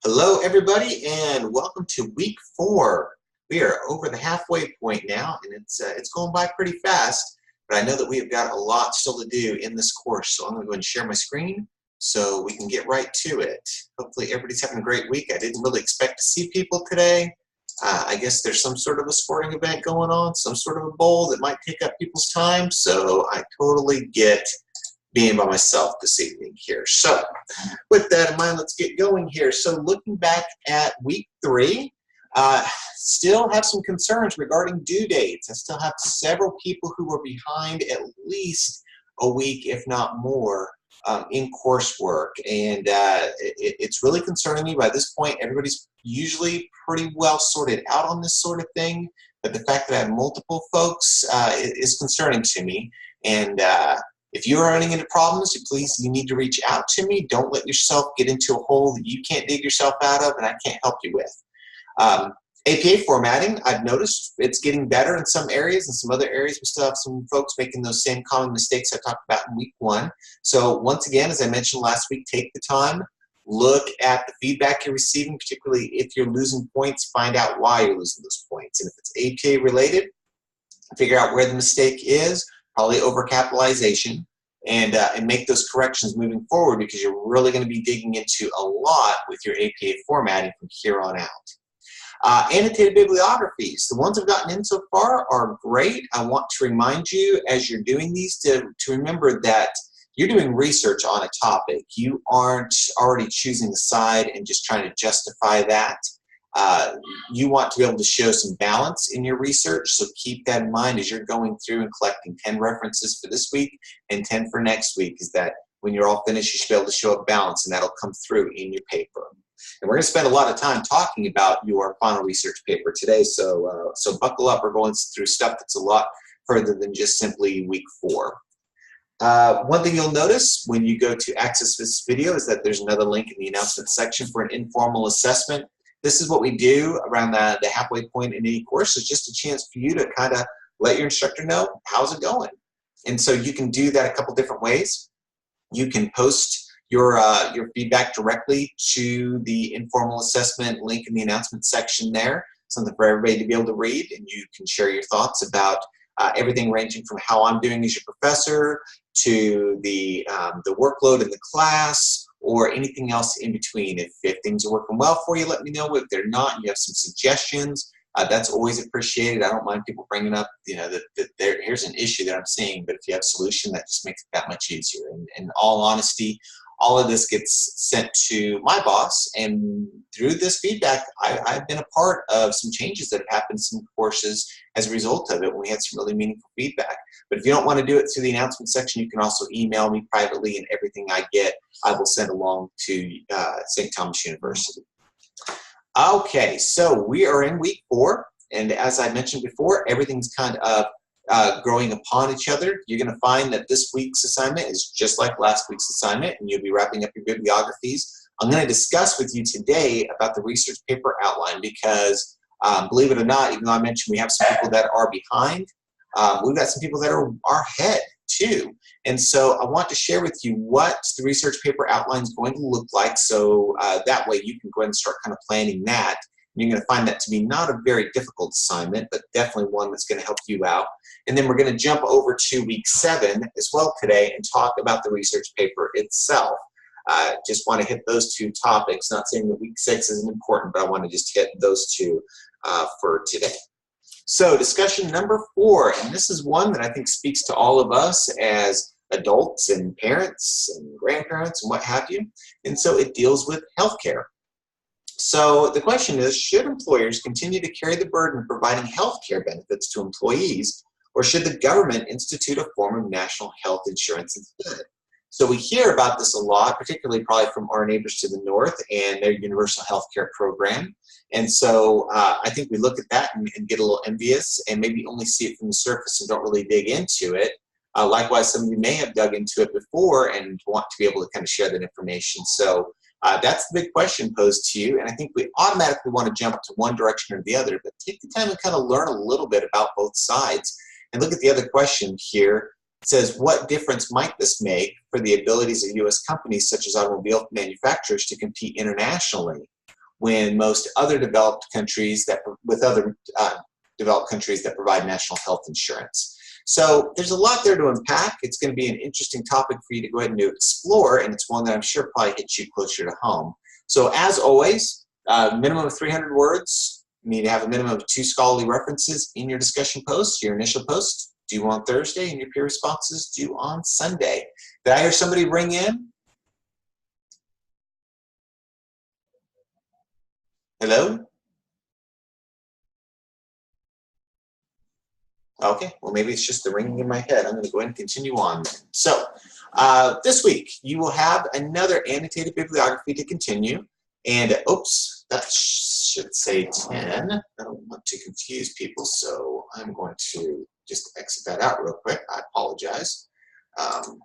Hello, everybody, and welcome to week 4. We are over the halfway point now, and it's going by pretty fast. But I know that we have got a lot still to do in this course, so I'm going to go ahead and share my screen so we can get right to it. Hopefully, everybody's having a great week. I didn't really expect to see people today. I guess there's some sort of a sporting event going on, some sort of a bowl that might take up people's time. So I totally get being by myself this evening here. So with that in mind, let's get going here. So looking back at week 3, still have some concerns regarding due dates. I still have several people who are behind at least a week, if not more, in coursework. And it's really concerning me. By this point, everybody's usually pretty well sorted out on this sort of thing. But the fact that I have multiple folks is concerning to me. And if you're running into problems, you need to reach out to me. Don't let yourself get into a hole that you can't dig yourself out of and I can't help you with. APA formatting, I've noticed it's getting better in some areas. In some other areas, we still have some folks making those same common mistakes I talked about in week 1. So once again, as I mentioned last week, take the time, look at the feedback you're receiving, particularly if you're losing points, find out why you're losing those points. And if it's APA related, figure out where the mistake is, probably overcapitalization, and make those corrections moving forward, because you're really going to be digging into a lot with your APA formatting from here on out. Annotated bibliographies, the ones I've gotten in so far are great. I want to remind you as you're doing these to remember that you're doing research on a topic. You aren't already choosing a side and just trying to justify that. You want to be able to show some balance in your research, so keep that in mind as you're going through and collecting 10 references for this week and 10 for next week, is that when you're all finished, you should be able to show a balance, and that'll come through in your paper. And we're going to spend a lot of time talking about your final research paper today, so buckle up. We're going through stuff that's a lot further than just simply week 4. One thing you'll notice when you go to access this video is that there's another link in the announcement section for an informal assessment. This is what we do around the halfway point in any course. It's just a chance for you to kind of let your instructor know how's it going. And so you can do that a couple different ways. You can post your feedback directly to the informal assessment link in the announcement section there, something for everybody to be able to read, and you can share your thoughts about everything ranging from how I'm doing as your professor to the workload in the class, or anything else in between. If things are working well for you, let me know. If they're not, you have some suggestions, that's always appreciated. I don't mind people bringing up, that here's an issue that I'm seeing, but if you have a solution, that just makes it that much easier. And in all honesty, all of this gets sent to my boss, and through this feedback, I've been a part of some changes that have happened in some courses as a result of it when we had some really meaningful feedback. But if you don't want to do it through the announcement section, you can also email me privately, and everything I get, I will send along to St. Thomas University. Okay, so we are in week 4, and as I mentioned before, everything's kind of growing upon each other. You're going to find that this week's assignment is just like last week's assignment, and you'll be wrapping up your bibliographies. I'm going to discuss with you today about the research paper outline, because believe it or not, even though I mentioned we have some people that are behind, we've got some people that are ahead too. And so I want to share with you what the research paper outline is going to look like, so that way you can go ahead and start kind of planning that. You're going to find that to be not a very difficult assignment, but definitely one that's going to help you out. And then we're going to jump over to week 7 as well today and talk about the research paper itself. Just want to hit those 2 topics. Not saying that week 6 isn't important, but I want to just hit those 2 for today. So discussion number 4, and this is one that I think speaks to all of us as adults and parents and grandparents and what have you. And so it deals with healthcare. So the question is, should employers continue to carry the burden of providing health care benefits to employees, or should the government institute a form of national health insurance instead? So we hear about this a lot, particularly probably from our neighbors to the north and their universal health care program. And so I think we look at that and get a little envious and maybe only see it from the surface and don't really dig into it. Likewise, some of you may have dug into it before and want to be able to kind of share that information. So that's the big question posed to you, and I think we automatically want to jump to one direction or the other, but take the time to kind of learn a little bit about both sides. And look at the other question here. It says, what difference might this make for the abilities of U.S. companies such as automobile manufacturers to compete internationally? when most other developed countries developed countries that provide national health insurance. So there's a lot there to unpack. It's going to be an interesting topic for you to go ahead and explore, and it's one that I'm sure probably hits you closer to home. So as always, minimum of 300 words. You need to have a minimum of 2 scholarly references in your discussion post, your initial post, due on Thursday, and your peer responses due on Sunday. Did I hear somebody ring in? Hello? Okay, well maybe it's just the ringing in my head. I'm going to go ahead and continue on. So this week you will have another annotated bibliography to continue. And oops, that should say 10. I don't want to confuse people, so I'm going to just exit that out real quick. I apologize. I'm going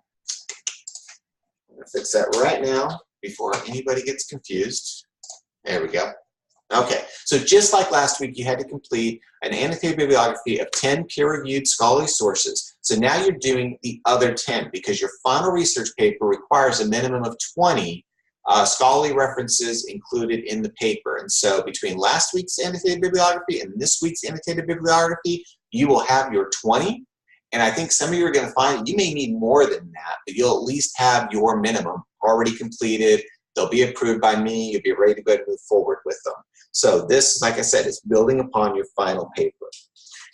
to fix that right now before anybody gets confused. There we go. Okay, so just like last week, you had to complete an annotated bibliography of 10 peer-reviewed scholarly sources. So now you're doing the other 10 because your final research paper requires a minimum of 20 scholarly references included in the paper. And so between last week's annotated bibliography and this week's annotated bibliography, you will have your 20. And I think some of you are going to find you may need more than that, but you'll at least have your minimum already completed. They'll be approved by me. You'll be ready to go ahead and move forward with them. So this, like I said, is building upon your final paper.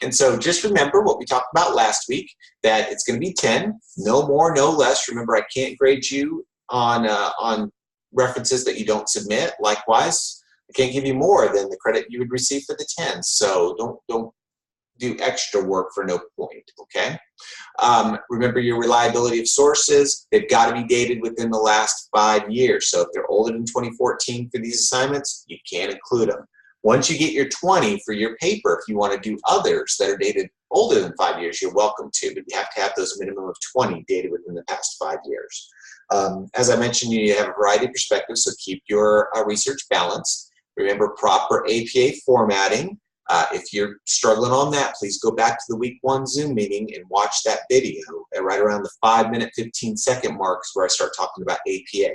And so just remember what we talked about last week, that it's going to be 10, no more, no less. Remember, I can't grade you on references that you don't submit. Likewise, I can't give you more than the credit you would receive for the 10. So don't do extra work for no point, okay? Remember your reliability of sources. They've got to be dated within the last 5 years. So if they're older than 2014 for these assignments, you can't include them. Once you get your 20 for your paper, if you want to do others that are dated older than 5 years, you're welcome to, but you have to have those minimum of 20 dated within the past 5 years. As I mentioned, you have a variety of perspectives, so keep your research balanced. Remember proper APA formatting. If you're struggling on that, please go back to the week 1 Zoom meeting and watch that video. Right around the 5-minute, 15-second mark is where I start talking about APA.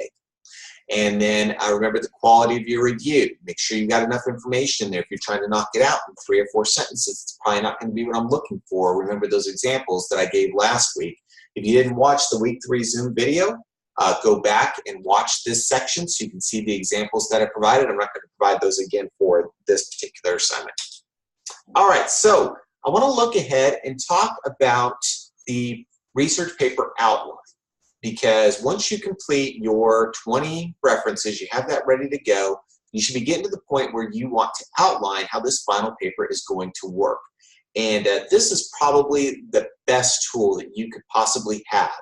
And then remember the quality of your review. Make sure you got enough information there. If you're trying to knock it out in 3 or 4 sentences, it's probably not going to be what I'm looking for. Remember those examples that I gave last week. If you didn't watch the week 3 Zoom video, go back and watch this section so you can see the examples that I provided. I'm not going to provide those again for this particular assignment. All right, so I want to look ahead and talk about the research paper outline, because once you complete your 20 references, you have that ready to go, you should be getting to the point where you want to outline how this final paper is going to work. And this is probably the best tool that you could possibly have.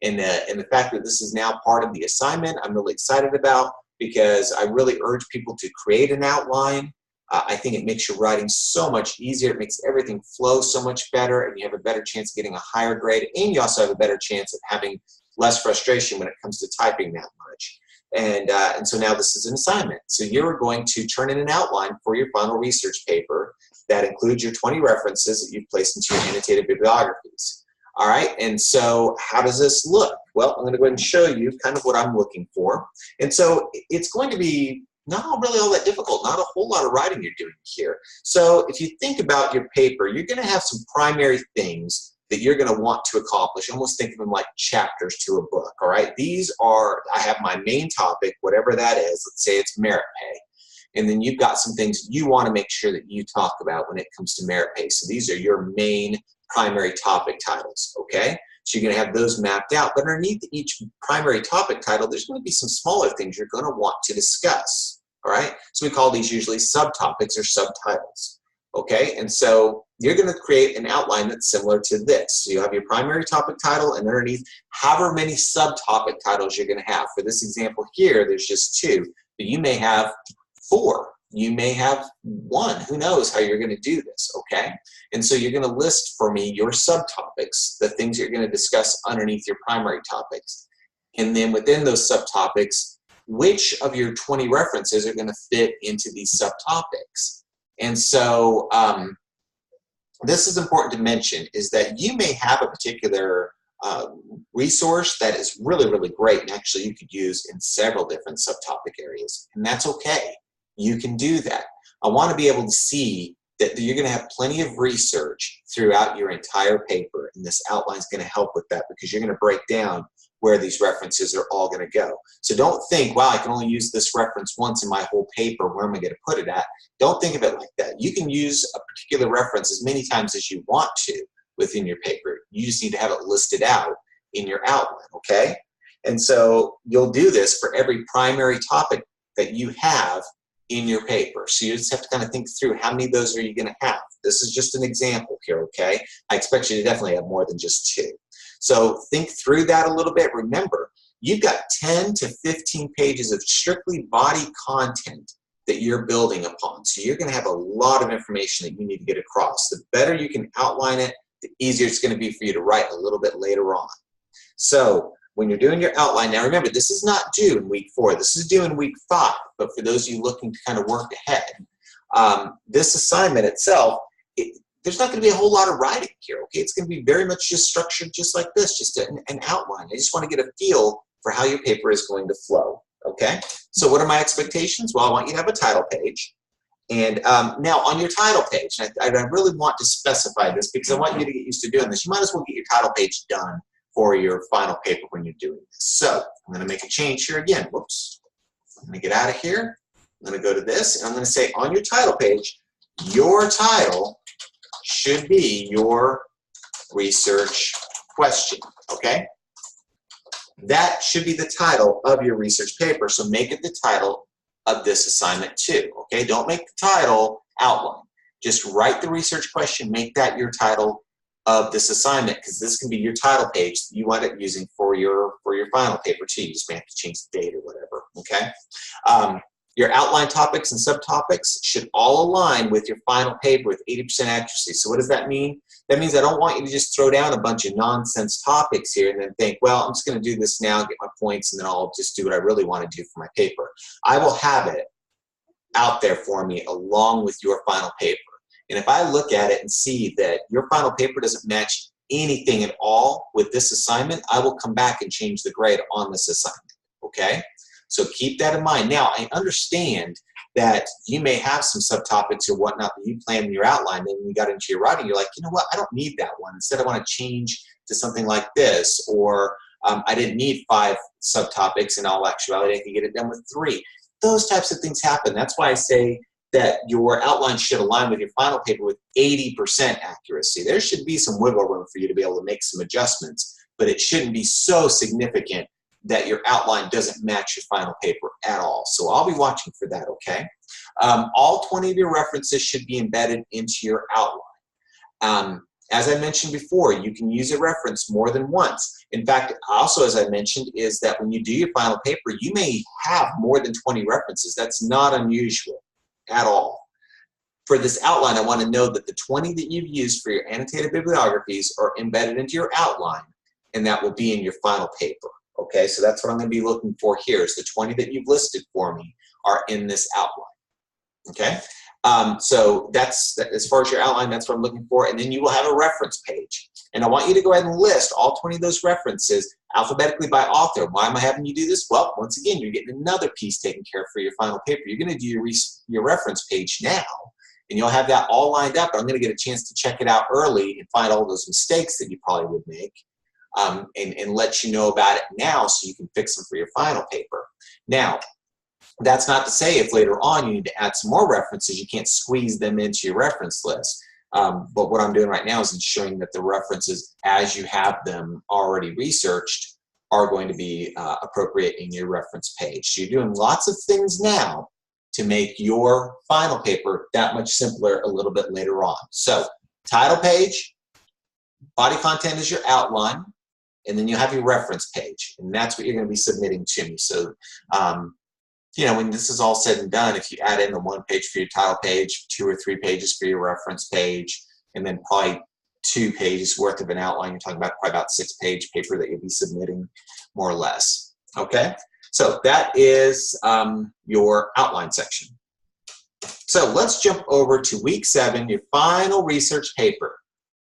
And the fact that this is now part of the assignment, I'm really excited about, because I really urge people to create an outline. I think it makes your writing so much easier. It makes everything flow so much better, and you have a better chance of getting a higher grade, and you also have a better chance of having less frustration when it comes to typing that much. And so now this is an assignment. So you're going to turn in an outline for your final research paper that includes your 20 references that you've placed into your annotated bibliographies. All right, and so how does this look? Well, I'm going to go ahead and show you kind of what I'm looking for. And so it's going to be not really all that difficult, not a whole lot of writing you're doing here. So if you think about your paper, you're going to have some primary things that you're going to want to accomplish. Almost think of them like chapters to a book, all right? These are, I have my main topic, whatever that is. Let's say it's merit pay. And then you've got some things you want to make sure that you talk about when it comes to merit pay. So these are your main primary topic titles, okay? So you're going to have those mapped out. But underneath each primary topic title, there's going to be some smaller things you're going to want to discuss, all right? So we call these usually subtopics or subtitles, okay? And so you're going to create an outline that's similar to this. So you have your primary topic title, and underneath however many subtopic titles you're going to have. For this example here, there's just 2, but you may have 4. You may have 1. Who knows how you're going to do this, okay? And so you're going to list for me your subtopics, the things you're going to discuss underneath your primary topics. And then within those subtopics, which of your 20 references are going to fit into these subtopics? And so this is important to mention, is that you may have a particular resource that is really, really great, and actually you could use in several different subtopic areas, and that's okay. you can do that. I want to be able to see that you're going to have plenty of research throughout your entire paper, and this outline is going to help with that because you're going to break down where these references are all going to go. So don't think, wow, I can only use this reference once in my whole paper. Where am I going to put it at? Don't think of it like that. You can use a particular reference as many times as you want to within your paper. You just need to have it listed out in your outline, okay? And so you'll do this for every primary topic that you have in your paper. So you just have to kind of think through how many of those are you going to have. This is just an example here, okay? I expect you to definitely have more than just 2. So think through that a little bit. Remember, you've got 10 to 15 pages of strictly body content that you're building upon. So you're going to have a lot of information that you need to get across. The better you can outline it, the easier it's going to be for you to write a little bit later on. So when you're doing your outline, now remember, this is not due in week 4. This is due in week 5. But for those of you looking to kind of work ahead, this assignment itself, there's not going to be a whole lot of writing here, okay? It's going to be very much just structured just like this, just an outline. I just want to get a feel for how your paper is going to flow, okay? So what are my expectations? Well, I want you to have a title page. And now on your title page, I really want to specify this because I want you to get used to doing this. You might as well get your title page done for your final paper when you're doing this. So I'm going to make a change here again. Whoops. I'm going to get out of here. I'm going to go to this, and I'm going to say on your title page, your title should be your research question, okay? That should be the title of your research paper, so make it the title of this assignment too, okay? Don't make the title outline. Just write the research question, make that your title of this assignment, because this can be your title page that you wind up using for your final paper too. You just may have to change the date or whatever, okay? Your outline topics and subtopics should all align with your final paper with 80% accuracy. So what does that mean? That means I don't want you to just throw down a bunch of nonsense topics here and then think, well, I'm just going to do this now, get my points, and then I'll just do what I really want to do for my paper. I will have it out there for me along with your final paper. And if I look at it and see that your final paper doesn't match anything at all with this assignment, I will come back and change the grade on this assignment, okay? So keep that in mind. Now, I understand that you may have some subtopics or whatnot that you planned in your outline, and when you got into your writing, you're like, you know what, I don't need that one. Instead, I want to change to something like this, or I didn't need 5 subtopics. In all actuality, I could get it done with 3. Those types of things happen. That's why I say that your outline should align with your final paper with 80% accuracy. There should be some wiggle room for you to be able to make some adjustments, but it shouldn't be so significant that your outline doesn't match your final paper at all. So I'll be watching for that, okay? All 20 of your references should be embedded into your outline. As I mentioned before, you can use a reference more than once. In fact, also as I mentioned, is that when you do your final paper, you may have more than 20 references. That's not unusual at all. For this outline, I want to know that the 20 that you've used for your annotated bibliographies are embedded into your outline, and that will be in your final paper. Okay, so that's what I'm going to be looking for here, is the 20 that you've listed for me are in this outline. Okay, so that's as far as your outline, that's what I'm looking for. And then you will have a reference page. And I want you to go ahead and list all 20 of those references alphabetically by author. Why am I having you do this? Well, once again, you're getting another piece taken care of for your final paper. You're going to do your reference page now, and you'll have that all lined up. I'm going to get a chance to check it out early and find all those mistakes that you probably would make. And let you know about it now so you can fix them for your final paper. Now, that's not to say if later on you need to add some more references, you can't squeeze them into your reference list. But what I'm doing right now is ensuring that the references, as you have them already researched, are going to be appropriate in your reference page. So you're doing lots of things now to make your final paper that much simpler a little bit later on. So, title page, body content is your outline, and then you have your reference page, and that's what you're going to be submitting to me. So, you know, when this is all said and done, if you add in the 1 page for your title page, 2 or 3 pages for your reference page, and then probably 2 pages worth of an outline, you're talking about probably about 6-page paper that you'll be submitting, more or less. Okay, so that is your outline section. So let's jump over to week 7, your final research paper.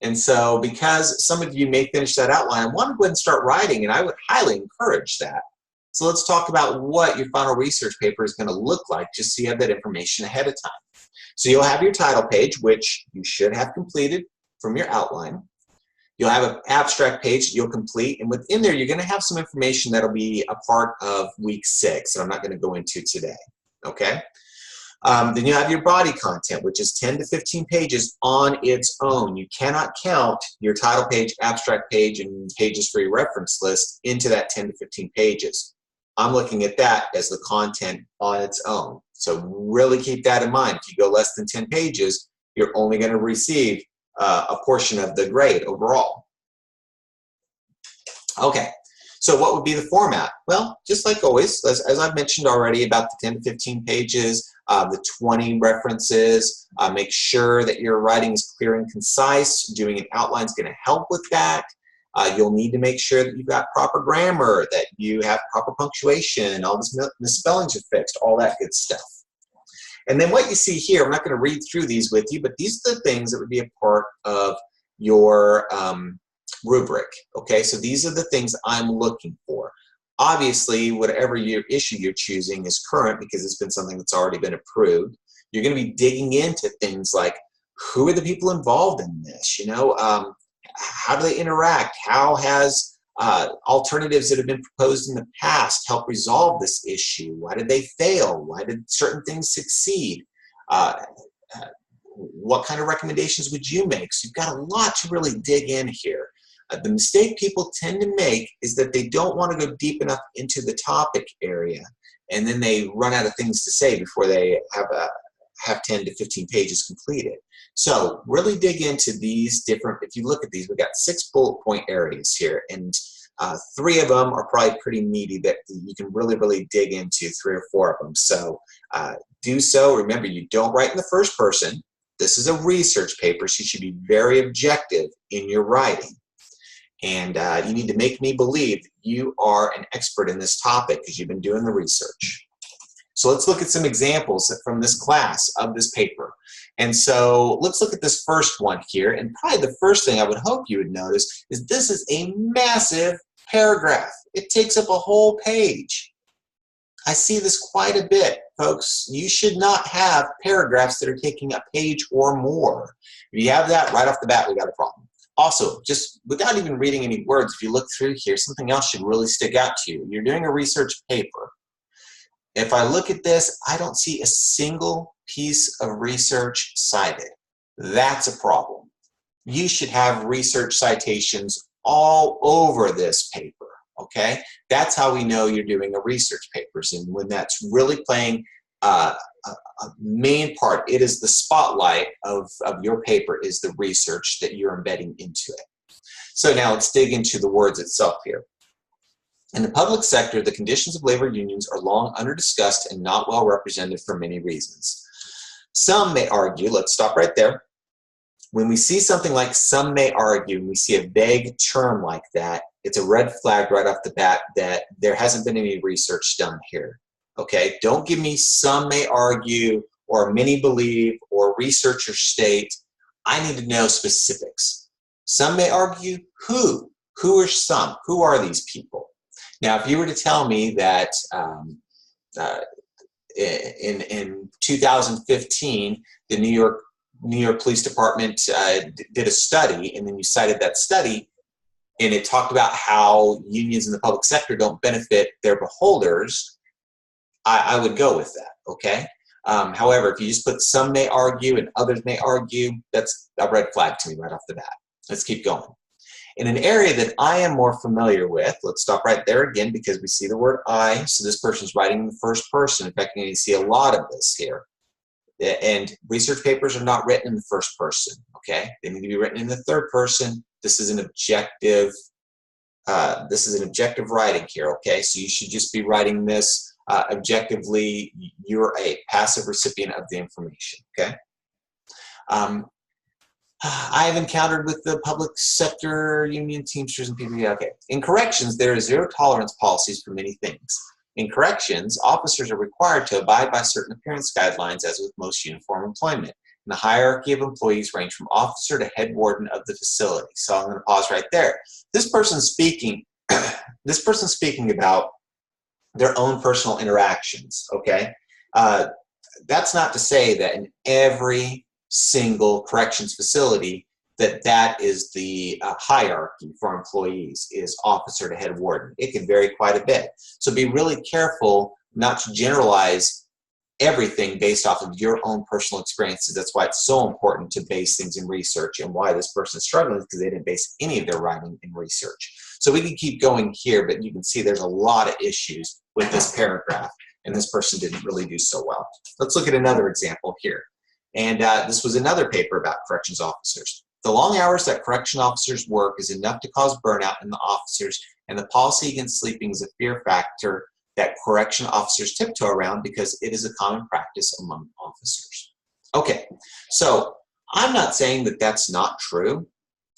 And so because some of you may finish that outline, I want to go ahead and start writing, and I would highly encourage that. So let's talk about what your final research paper is going to look like, just so you have that information ahead of time. So you'll have your title page, which you should have completed from your outline. You'll have an abstract page that you'll complete, and within there you're going to have some information that'll be a part of week 6 that I'm not going to go into today. Okay? Then you have your body content, which is 10 to 15 pages on its own. You cannot count your title page, abstract page, and pages for your reference list into that 10 to 15 pages. I'm looking at that as the content on its own. So really keep that in mind. If you go less than 10 pages, you're only going to receive a portion of the grade overall. Okay, so what would be the format? Well, just like always, as I've mentioned already about the 10 to 15 pages, the 20 references, make sure that your writing is clear and concise. Doing an outline is going to help with that. You'll need to make sure that you've got proper grammar, that you have proper punctuation, all the misspellings are fixed, all that good stuff. And then what you see here, I'm not going to read through these with you, but these are the things that would be a part of your rubric. Okay, so these are the things I'm looking for. Obviously, whatever your issue you're choosing is current because it's been something that's already been approved. You're going to be digging into things like, who are the people involved in this? You know, how do they interact? How has alternatives that have been proposed in the past help resolve this issue? Why did they fail? Why did certain things succeed? What kind of recommendations would you make? So you've got a lot to really dig in here. The mistake people tend to make is that they don't want to go deep enough into the topic area, and then they run out of things to say before they have 10 to 15 pages completed. So really dig into these different, if you look at these, we've got 6 bullet point areas here, and 3 of them are probably pretty meaty that you can really dig into, 3 or 4 of them. So do so. Remember, you don't write in the first person. This is a research paper, so you should be very objective in your writing. And you need to make me believe that you are an expert in this topic because you've been doing the research. So let's look at some examples from this class of this paper. And so let's look at this first one here. And probably the first thing I would hope you would notice is this is a massive paragraph. It takes up a whole page. I see this quite a bit, folks. You should not have paragraphs that are taking a page or more. If you have that, right off the bat, we got a problem. Also, just without even reading any words, if you look through here, something else should really stick out to you. You're doing a research paper. If I look at this, I don't see a single piece of research cited. That's a problem. You should have research citations all over this paper, okay? That's how we know you're doing a research paper. And when that's really playing a main part, it is the spotlight of your paper is the research that you're embedding into it. So now let's dig into the words itself here. In the public sector, the conditions of labor unions are long under-discussed and not well represented for many reasons. Some may argue, let's stop right there. When we see something like some may argue, and we see a vague term like that, it's a red flag right off the bat that there hasn't been any research done here. Okay, don't give me some may argue or many believe or researchers state. I need to know specifics. Some may argue who? Who are some? Who are these people? Now, if you were to tell me that in 2015, the New York Police Department did a study, and then you cited that study, and it talked about how unions in the public sector don't benefit their beholders, I would go with that, okay? However, if you just put some may argue and others may argue, that's a red flag to me right off the bat. Let's keep going. In an area that I am more familiar with, let's stop right there again because we see the word I, so this person's writing in the first person. In fact, you see a lot of this here. And research papers are not written in the first person, okay? They need to be written in the third person. This is an objective writing here, okay? So you should just be writing this objectively. You're a passive recipient of the information, okay? I have encountered with the public sector union teamsters and people. Okay. In corrections, there are zero tolerance policies for many things. In corrections, officers are required to abide by certain appearance guidelines, as with most uniform employment. And the hierarchy of employees range from officer to head warden of the facility. So I'm going to pause right there. This person's speaking. This person's speaking about their own personal interactions, okay? That's not to say that in every single corrections facility that is the hierarchy for employees, is officer to head warden. It can vary quite a bit. So be really careful not to generalize everything based off of your own personal experiences. That's why it's so important to base things in research, and why this person is struggling is because they didn't base any of their writing in research. So we can keep going here, but you can see there's a lot of issues with this paragraph, and this person didn't really do so well. Let's look at another example here. And this was another paper about corrections officers. The long hours that correction officers work is enough to cause burnout in the officers, and the policy against sleeping is a fear factor that correction officers tiptoe around because it is a common practice among officers. Okay, so I'm not saying that that's not true.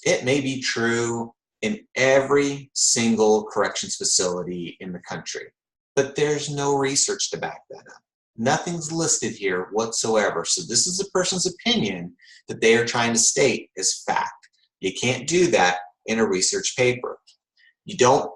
It may be true in every single corrections facility in the country, but there's no research to back that up. Nothing's listed here whatsoever. So this is a person's opinion that they are trying to state as fact. You can't do that in a research paper. You don't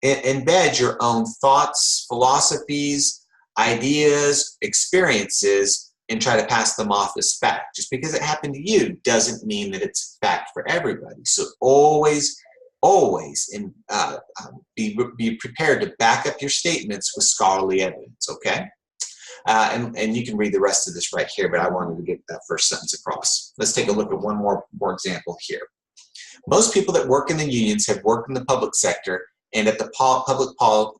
embed your own thoughts, philosophies, ideas, experiences, and try to pass them off as fact. Just because it happened to you doesn't mean that it's fact for everybody. So always be prepared to back up your statements with scholarly evidence, okay? And you can read the rest of this right here, but I wanted to get that first sentence across. Let's take a look at one more example here. Most people that work in the unions have worked in the public sector and at the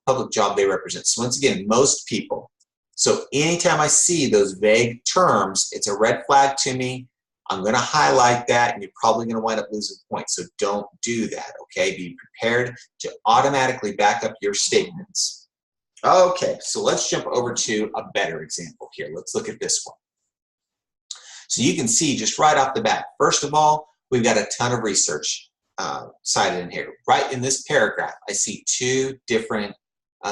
public job they represent. So once again, most people. So anytime I see those vague terms, it's a red flag to me. I'm going to highlight that, and you're probably going to wind up losing points. So don't do that, okay? Be prepared to automatically back up your statements. Okay, so let's jump over to a better example here. Let's look at this one. So you can see just right off the bat, first of all, we've got a ton of research cited in here. Right in this paragraph, I see two different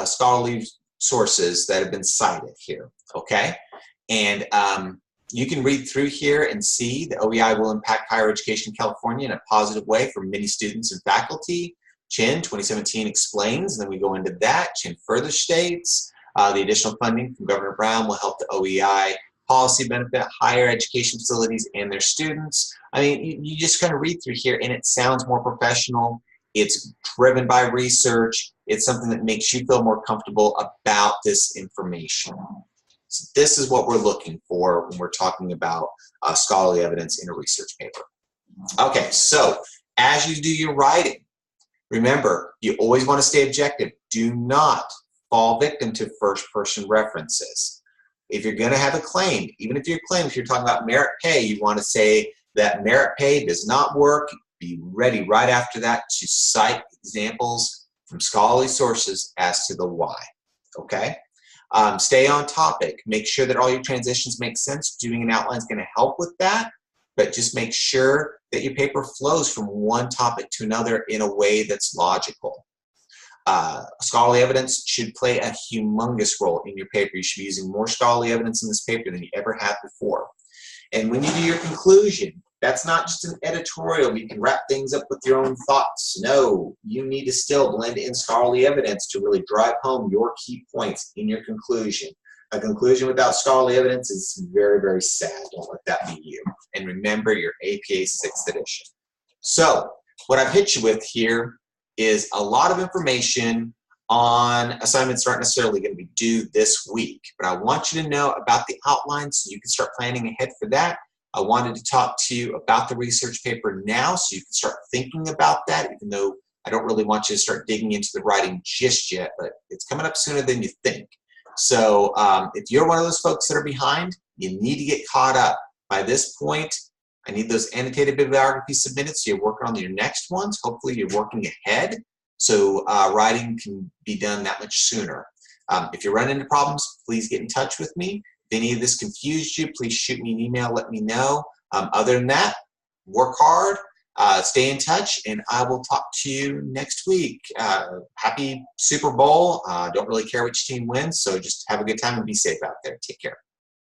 scholarly sources that have been cited here, okay? And you can read through here and see the OEI will impact higher education in California in a positive way for many students and faculty. Chin, 2017, explains, and then we go into that. Chin further states the additional funding from Governor Brown will help the OEI policy benefit higher education facilities and their students. I mean, you just kind of read through here, and it sounds more professional. It's driven by research. It's something that makes you feel more comfortable about this information. So this is what we're looking for when we're talking about scholarly evidence in a research paper. Okay, so as you do your writing, remember, you always want to stay objective. Do not fall victim to first-person references. If you're going to have a claim, even if you're talking about merit pay, you want to say that merit pay does not work. Be ready right after that to cite examples from scholarly sources as to the why, okay? Stay on topic. Make sure that all your transitions make sense. Doing an outline is going to help with that, but just make sure that your paper flows from one topic to another in a way that's logical. Scholarly evidence should play a humongous role in your paper. You should be using more scholarly evidence in this paper than you ever have before. And when you do your conclusion, that's not just an editorial. You can wrap things up with your own thoughts. No, you need to still blend in scholarly evidence to really drive home your key points in your conclusion. A conclusion without scholarly evidence is very, very sad. Don't let that be you. And remember your APA 6th edition. So what I've hit you with here is a lot of information on assignments that aren't necessarily going to be due this week. But I want you to know about the outline so you can start planning ahead for that. I wanted to talk to you about the research paper now so you can start thinking about that, even though I don't really want you to start digging into the writing just yet, but it's coming up sooner than you think. So if you're one of those folks that are behind, you need to get caught up. By this point, I need those annotated bibliographies submitted so you're working on your next ones. Hopefully you're working ahead so writing can be done that much sooner. If you run into problems, please get in touch with me. If any of this confused you, please shoot me an email, let me know. Other than that, work hard, stay in touch, and I will talk to you next week. Happy Super Bowl. Don't really care which team wins, so just have a good time and be safe out there. Take care.